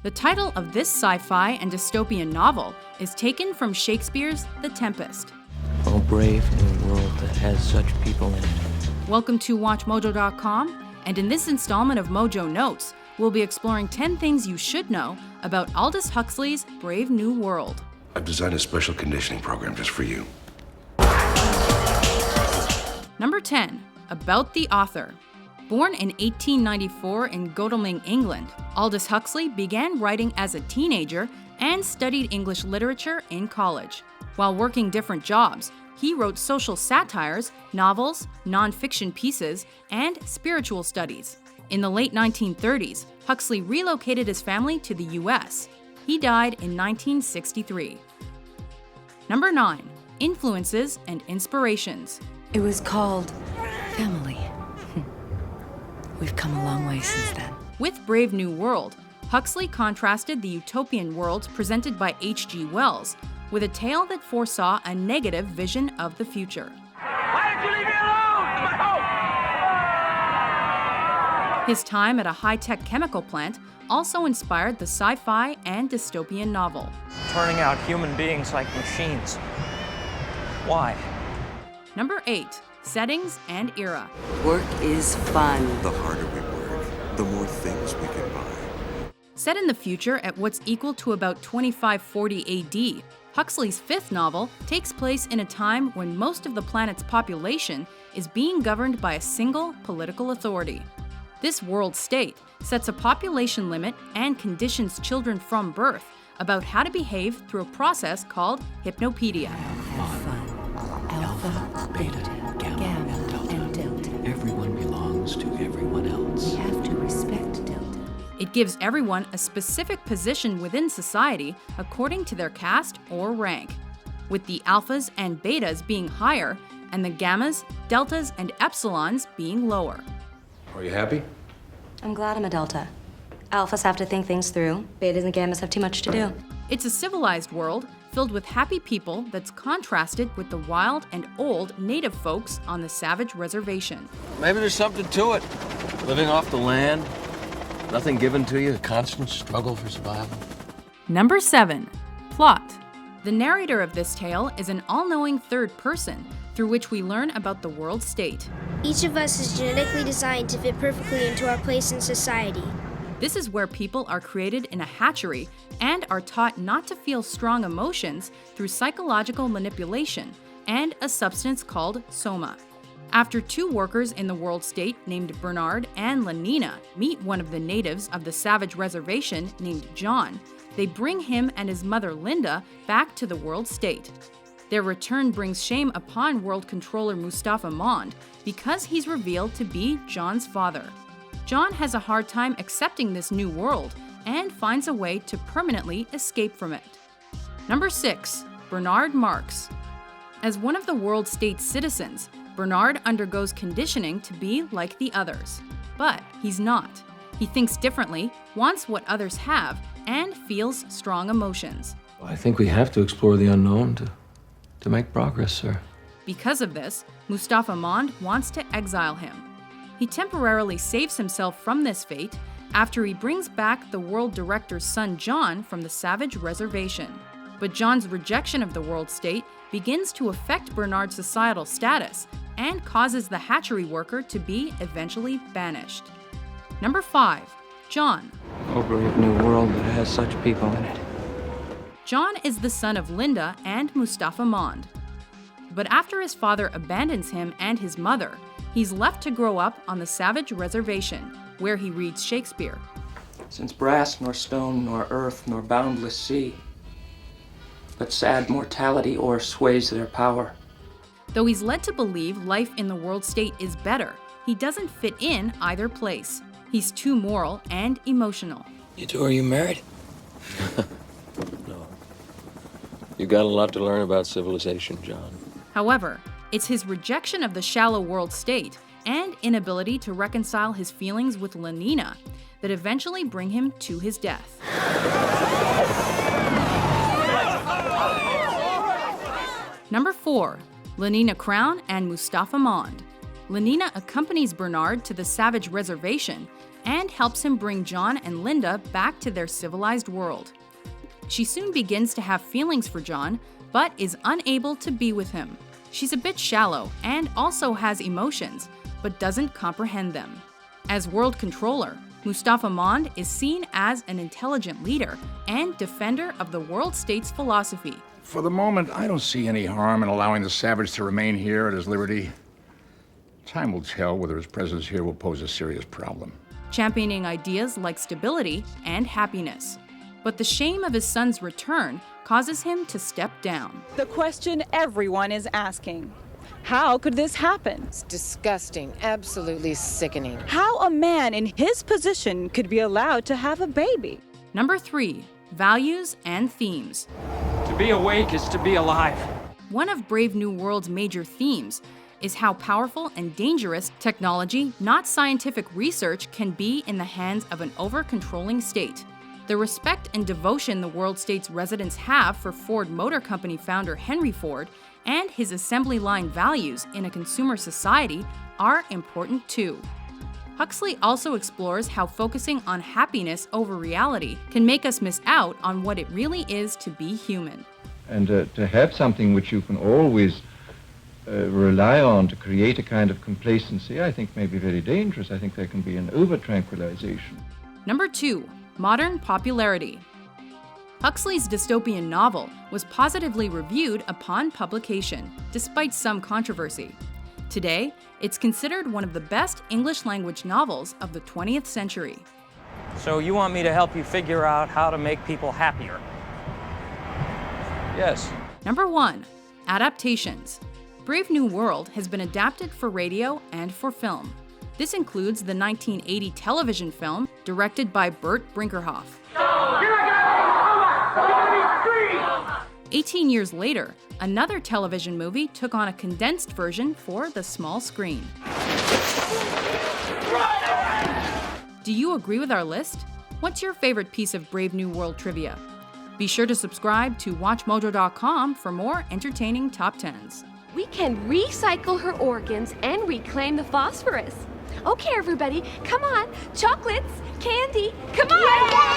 The title of this sci-fi and dystopian novel is taken from Shakespeare's The Tempest. Oh, brave new world that has such people in it. Welcome to WatchMojo.com, and in this installment of Mojo Notes, we'll be exploring 10 things you should know about Aldous Huxley's Brave New World. I've designed a special conditioning program just for you. Number 10. About the author. Born in 1894 in Godalming, England, Aldous Huxley began writing as a teenager and studied English literature in college. While working different jobs, he wrote social satires, novels, non-fiction pieces, and spiritual studies. In the late 1930s, Huxley relocated his family to the US. He died in 1963. Number 9. Influences and inspirations. It was called Family. We've come a long way since then. With Brave New World, Huxley contrasted the utopian worlds presented by H.G. Wells with a tale that foresaw a negative vision of the future. Why did you leave me alone? My home! His time at a high-tech chemical plant also inspired the sci-fi and dystopian novel. Turning out human beings like machines. Why? Number 8. Settings and era. Work is fun. The harder we work, the more things we can buy. Set in the future at what's equal to about 2540 AD, Huxley's fifth novel takes place in a time when most of the planet's population is being governed by a single political authority. This world state sets a population limit and conditions children from birth about how to behave through a process called hypnopedia. Alpha, beta, gamma, and delta. Everyone belongs to everyone else. We have to respect delta. It gives everyone a specific position within society according to their caste or rank, with the alphas and betas being higher and the gammas, deltas, and epsilons being lower. Are you happy? I'm glad I'm a delta. Alphas have to think things through. Betas and gammas have too much to do. It's a civilized world filled with happy people that's contrasted with the wild and old native folks on the savage reservation. Maybe there's something to it. Living off the land, nothing given to you, a constant struggle for survival. Number 7. Plot. The narrator of this tale is an all-knowing third person through which we learn about the world state. Each of us is genetically designed to fit perfectly into our place in society. This is where people are created in a hatchery and are taught not to feel strong emotions through psychological manipulation and a substance called soma. After two workers in the world state named Bernard and Lenina meet one of the natives of the savage reservation named John, they bring him and his mother Linda back to the world state. Their return brings shame upon world controller Mustafa Mond because he's revealed to be John's father. John has a hard time accepting this new world and finds a way to permanently escape from it. Number 6. Bernard Marx. As one of the world state's citizens, Bernard undergoes conditioning to be like the others. But he's not. He thinks differently, wants what others have, and feels strong emotions. I think we have to explore the unknown to make progress, sir. Because of this, Mustafa Mond wants to exile him. He temporarily saves himself from this fate after he brings back the world director's son John from the savage reservation. But John's rejection of the world state begins to affect Bernard's societal status and causes the hatchery worker to be eventually banished. Number 5. John. Oh, brave new world that has such people in it. John is the son of Linda and Mustafa Mond. But after his father abandons him and his mother, he's left to grow up on the savage reservation, where he reads Shakespeare. Since brass nor stone nor earth nor boundless sea, but sad mortality o'ersways their power. Though he's led to believe life in the world state is better, he doesn't fit in either place. He's too moral and emotional. You two, are you married? No. You got a lot to learn about civilization, John. However, it's his rejection of the shallow world state and inability to reconcile his feelings with Lenina that eventually bring him to his death. Number 4. Lenina Crown and Mustafa Mond. Lenina accompanies Bernard to the savage reservation and helps him bring John and Linda back to their civilized world. She soon begins to have feelings for John, but is unable to be with him. She's a bit shallow and also has emotions, but doesn't comprehend them. As world controller, Mustafa Mond is seen as an intelligent leader and defender of the world state's philosophy. For the moment, I don't see any harm in allowing the savage to remain here at his liberty. Time will tell whether his presence here will pose a serious problem. Championing ideas like stability and happiness. But the shame of his son's return causes him to step down. The question everyone is asking: how could this happen? It's disgusting, absolutely sickening. How a man in his position could be allowed to have a baby? Number 3, values and themes. To be awake is to be alive. One of Brave New World's major themes is how powerful and dangerous technology, not scientific research, can be in the hands of an over-controlling state. The respect and devotion the world state's residents have for Ford Motor Company founder Henry Ford and his assembly line values in a consumer society are important too. Huxley also explores how focusing on happiness over reality can make us miss out on what it really is to be human. And to have something which you can always rely on to create a kind of complacency, I think may be very dangerous. I think there can be an over-tranquilization. Number 2, modern popularity. Huxley's dystopian novel was positively reviewed upon publication, despite some controversy. Today, it's considered one of the best English-language novels of the 20th century. So you want me to help you figure out how to make people happier? Yes. Number 1, Adaptations. Brave New World has been adapted for radio and for film. This includes the 1980 television film directed by Bert Brinkerhoff. 18 years later, another television movie took on a condensed version for the small screen. Do you agree with our list? What's your favorite piece of Brave New World trivia? Be sure to subscribe to WatchMojo.com for more entertaining top 10s. We can recycle her organs and reclaim the phosphorus. Okay, everybody, come on. Chocolates, candy, come on!